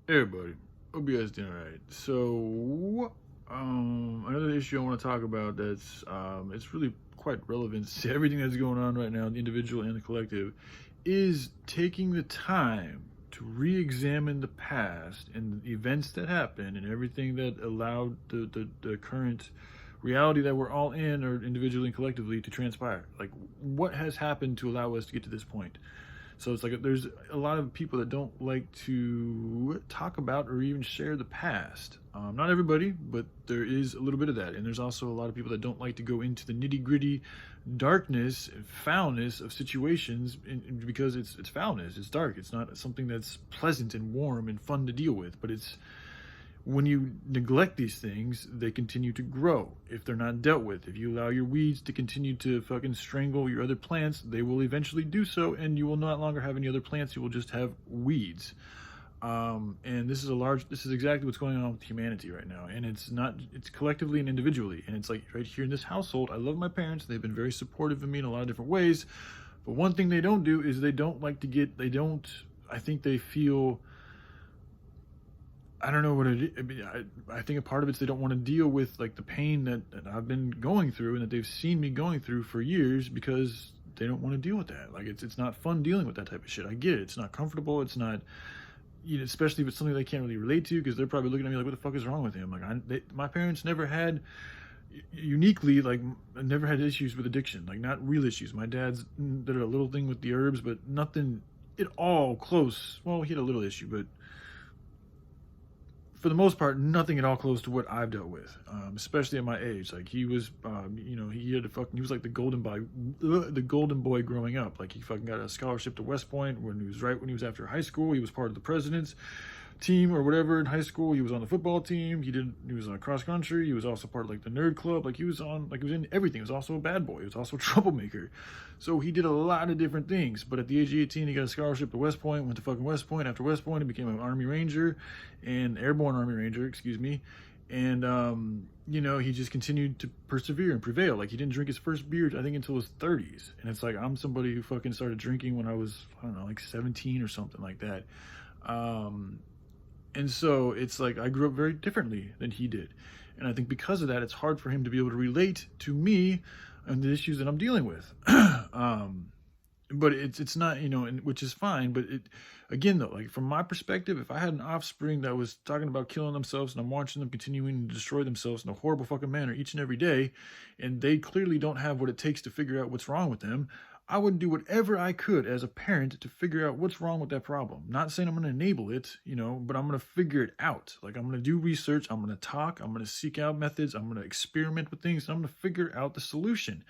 Hey everybody, hope you guys doing alright. So, another issue I want to talk about that's it's really quite relevant to everything that's going on right now, the individual and the collective, is taking the time to re-examine the past and the events that happened and everything that allowed the current reality that we're all in, or individually and collectively, to transpire. Like, what has happened to allow us to get to this point? So it's like there's a lot of people that don't like to talk about or even share the past. Not everybody, but there is a little bit of that. And there's also a lot of people that don't like to go into the nitty gritty darkness and foulness of situations because it's foulness, it's dark. It's not something that's pleasant and warm and fun to deal with, but it's when you neglect these things, they continue to grow if they're not dealt with. If you allow your weeds to continue to fucking strangle your other plants, they will eventually do so, and you will no longer have any other plants. You will just have weeds. And this is exactly what's going on with humanity right now. And it's collectively and individually. And it's like right here in this household, I love my parents. They've been very supportive of me in a lot of different ways. But one thing they don't do is I think they feel, I don't know what it is. I mean, I think a part of it's they don't want to deal with like the pain that I've been going through and that they've seen me going through for years, because they don't want to deal with that. Like it's not fun dealing with that type of shit. I get it. It's not comfortable. It's not, especially if it's something they can't really relate to, because they're probably looking at me like, what the fuck is wrong with him? Like my parents never had, uniquely, like, never had issues with addiction. Like, not real issues. My dad's did a little thing with the herbs, but nothing at all close. Well, he had a little issue, but for the most part, nothing at all close to what I've dealt with, especially at my age. Like he was, he was like the golden boy growing up. Like he fucking got a scholarship to West Point when he was after high school. He was part of the president's team or whatever in high school. He was on the football team. He was on cross country. He was also part of like the nerd club. Like he was in everything. He was also a bad boy. He was also a troublemaker. So he did a lot of different things. But at the age of 18, he got a scholarship to West Point, went to fucking West Point. After West Point, he became an Army Ranger, and Airborne Army Ranger, excuse me. And he just continued to persevere and prevail. Like he didn't drink his first beer, I think, until his 30s. And it's like, I'm somebody who fucking started drinking when I was, I don't know, like 17 or something like that. And so it's like I grew up very differently than he did. And I think because of that, it's hard for him to be able to relate to me and the issues that I'm dealing with. But it's not, and which is fine. But it, again, though, like from my perspective, if I had an offspring that was talking about killing themselves and I'm watching them continuing to destroy themselves in a horrible fucking manner each and every day, and they clearly don't have what it takes to figure out what's wrong with them, I would do whatever I could as a parent to figure out what's wrong with that problem. Not saying I'm going to enable it, but I'm going to figure it out. Like I'm going to do research. I'm going to talk. I'm going to seek out methods. I'm going to experiment with things. And I'm going to figure out the solution.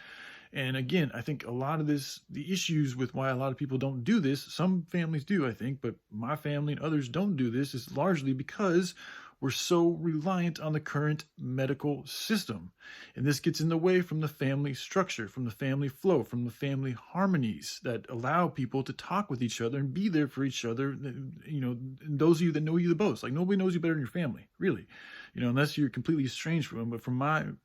And again, I think a lot of the issues with why a lot of people don't do this, some families do, I think, but my family and others don't do this, is largely because we're so reliant on the current medical system. And this gets in the way from the family structure, from the family flow, from the family harmonies that allow people to talk with each other and be there for each other. And those of you that know you the most, like nobody knows you better than your family, really. Unless you're completely estranged from them. But from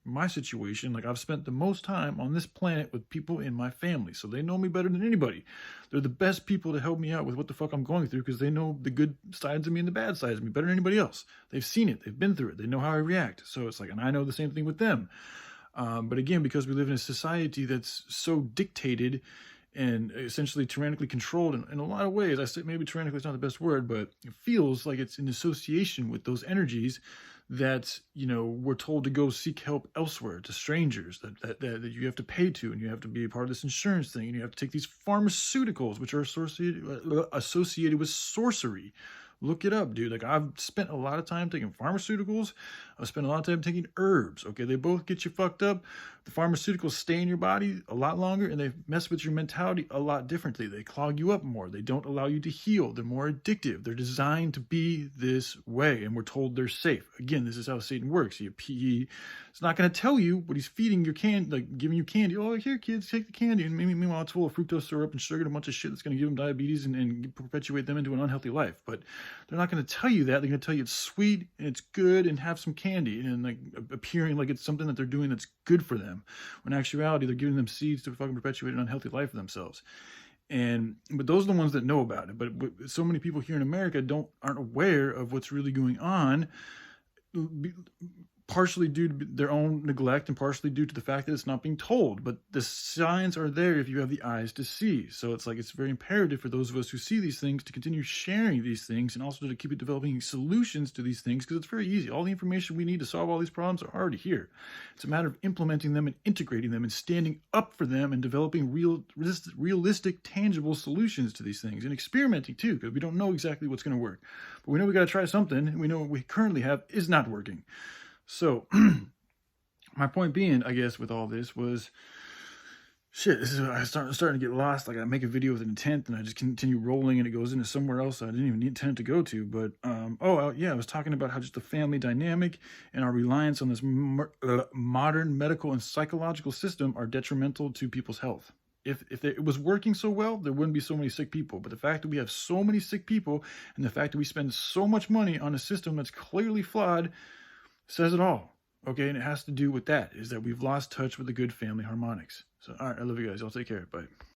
my situation, like I've spent the most time on this planet with people in my family, so they know me better than anybody. They're the best people to help me out with what the fuck I'm going through, because they know the good sides of me and the bad sides of me better than anybody else. They've seen it, they've been through it, they know how I react. So it's like, and I know the same thing with them. But again, because we live in a society that's so dictated and essentially tyrannically controlled in a lot of ways. I say maybe tyrannically is not the best word, but it feels like it's in association with those energies that, we're told to go seek help elsewhere, to strangers that you have to pay to, and you have to be a part of this insurance thing, and you have to take these pharmaceuticals, which are associated with sorcery. Look it up, dude. Like I've spent a lot of time taking pharmaceuticals. I've spent a lot of time taking herbs. Okay, they both get you fucked up. The pharmaceuticals stay in your body a lot longer, and they mess with your mentality a lot differently. They clog you up more. They don't allow you to heal. They're more addictive. They're designed to be this way, and we're told they're safe. Again, this is how Satan works. It's not going to tell you what he's feeding your candy, like giving you candy. Oh, here, kids, take the candy. And meanwhile, it's full of fructose syrup and sugar and a bunch of shit that's going to give them diabetes and perpetuate them into an unhealthy life. But they're not going to tell you that. They're going to tell you it's sweet and it's good and have some candy, and like appearing like it's something that they're doing that's good for them. When in actuality, they're giving them seeds to fucking perpetuate an unhealthy life for themselves. But those are the ones that know about it. But so many people here in America aren't aware of what's really going on, partially due to their own neglect and partially due to the fact that it's not being told. But the signs are there if you have the eyes to see. So it's like, it's very imperative for those of us who see these things to continue sharing these things, and also to keep developing solutions to these things, because it's very easy. All the information we need to solve all these problems are already here. It's a matter of implementing them and integrating them and standing up for them and developing realistic, tangible solutions to these things, and experimenting too, because we don't know exactly what's going to work. But we know we got to try something, and we know what we currently have is not working. So, my point being, I guess, with all this was, shit, I'm starting to get lost. Like, I make a video with an intent, and I just continue rolling, and it goes into somewhere else I didn't even intend to go to. But, yeah, I was talking about how just the family dynamic and our reliance on this modern medical and psychological system are detrimental to people's health. If it was working so well, there wouldn't be so many sick people. But the fact that we have so many sick people, and the fact that we spend so much money on a system that's clearly flawed, says it all. Okay, and it has to do with that, is that we've lost touch with the good family harmonics. So, all right, I love you guys. Y'all take care. Bye.